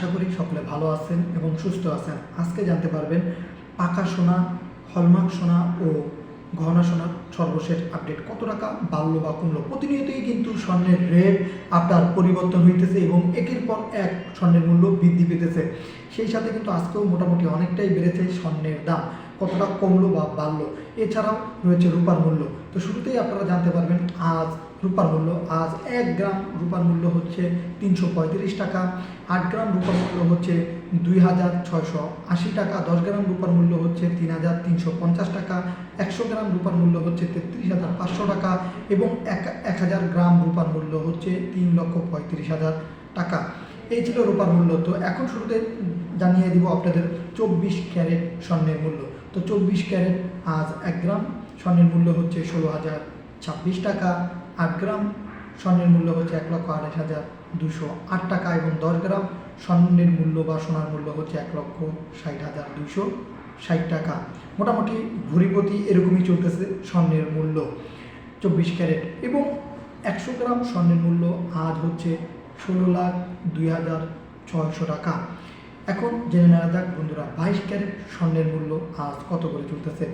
আশা করি সকলে ভালো আছেন এবং সুস্থ আছেন। আজকে জানতে পারবেন পাকা সোনা, হলমার্ক সোনা ও গহনা সোনার সর্বশেষ আপডেট, কত টাকা বাড়লো বা কমলো। প্রতিনিয়তই কিন্তু স্বর্ণের রেট আপনার পরিবর্তন হইতেছে এবং একের পর এক স্বর্ণের মূল্য বৃদ্ধি পেতেছে। সেই সাথে কিন্তু আজকেও মোটামুটি অনেকটাই বেড়েছে স্বর্ণের দাম, কতটা কমলো বা বাড়লো। এছাড়াও রয়েছে রূপার মূল্য। তো শুরুতেই আপনারা জানতে পারবেন আজ রূপার মূল্য। আজ 1 গ্রাম রূপার মূল্য হচ্ছে 335 টাকা, 8 গ্রাম রূপার মূল্য হচ্ছে 2680 টাকা, 10 গ্রাম রূপার মূল্য হচ্ছে 3350 টাকা, 100 গ্রাম রূপার মূল্য হচ্ছে 33,500 টাকা এবং 1000 গ্রাম রূপার মূল্য হচ্ছে 3,35,000 টাকা। এই ছিল রূপার মূল্য। তো এখন শুরুতে জানিয়ে দিব আপনাদের 24 ক্যারেট স্বর্ণের মূল্য। তো 24 ক্যারেট আজ 1 গ্রাম স্বর্ণের মূল্য হচ্ছে 16,026 টাকা, 8 গ্রাম স্বর্ণের মূল্য হচ্ছে 1,28,208 টাকা এবং 10 গ্রাম স্বর্ণের মূল্য বা সোনার মূল্য হচ্ছে 1,60,260 টাকা। মোটামুটি ভরিপতি এরকমই চলতেছে স্বর্ণের মূল্য 24 ক্যারেট। এবং 100 গ্রাম স্বর্ণের মূল্য আজ হচ্ছে 16,02,600 টাকা। এখন জেনে নেওয়া যাক বন্ধুরা 22 ক্যারেট স্বর্ণের মূল্য আজ কত করে চলতেছে।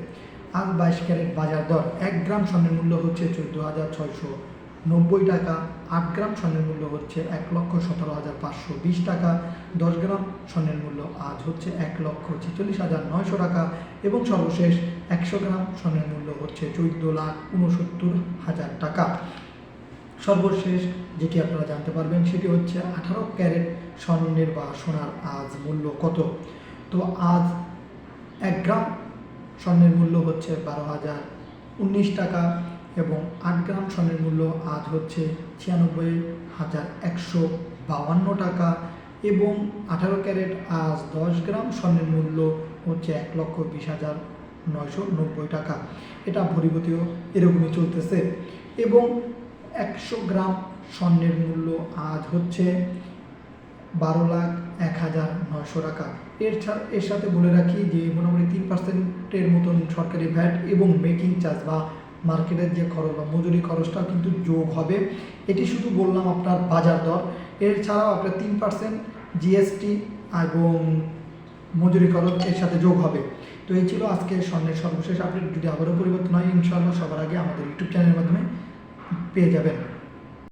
আজ 22 ক্যারেট বাজার দর, 1 গ্রাম স্বর্ণের মূল্য হচ্ছে 14,690 টাকা, 8 গ্রাম স্বর্ণের মূল্য হচ্ছে 1,17,520 টাকা, 10 গ্রাম স্বর্ণের মূল্য আজ হচ্ছে 1,46,900 টাকা এবং সর্বশেষ 100 গ্রাম স্বর্ণের মূল্য হচ্ছে 14,69,000 টাকা। সর্বশেষ যেটি আপনারা জানতে পারবেন সেটি হচ্ছে 18 ক্যারেট স্বর্ণের বা সোনার আজ মূল্য কত। তো আজ 1 গ্রাম স্বর্ণের মূল্য হচ্ছে 12,019 টাকা এবং 8 গ্রাম স্বর্ণের মূল্য আজ হচ্ছে 96,152 টাকা এবং 18 ক্যারেট আজ 10 গ্রাম স্বর্ণের মূল্য হচ্ছে 1,20,990 টাকা। এটা ভরিপতিও এরকমই চলতেছে। এবং 100 গ্রাম স্বর্ণের মূল্য আজ হচ্ছে 12,01,900 টাকা। এর সাথে বলে রাখি যে মোটামুটি 3% মতন সরকারি ভ্যাট এবং মেকিং চার্জ বা মার্কেটের যে খরচ বা মজুরি খরচটা কিন্তু যোগ হবে। এটি শুধু বললাম আপনার বাজার দর। এছাড়াও আপনার 3% জিএসটি এবং মজুরি খরচ এর সাথে যোগ হবে। তো এই ছিল আজকে স্বর্ণের সর্বশেষ আপডেট। যদি আবারও পরিবর্তন হয় ইনশাআল্লাহ সবার আগে আমাদের ইউটিউব চ্যানেলের মাধ্যমে পেয়ে যাবেন।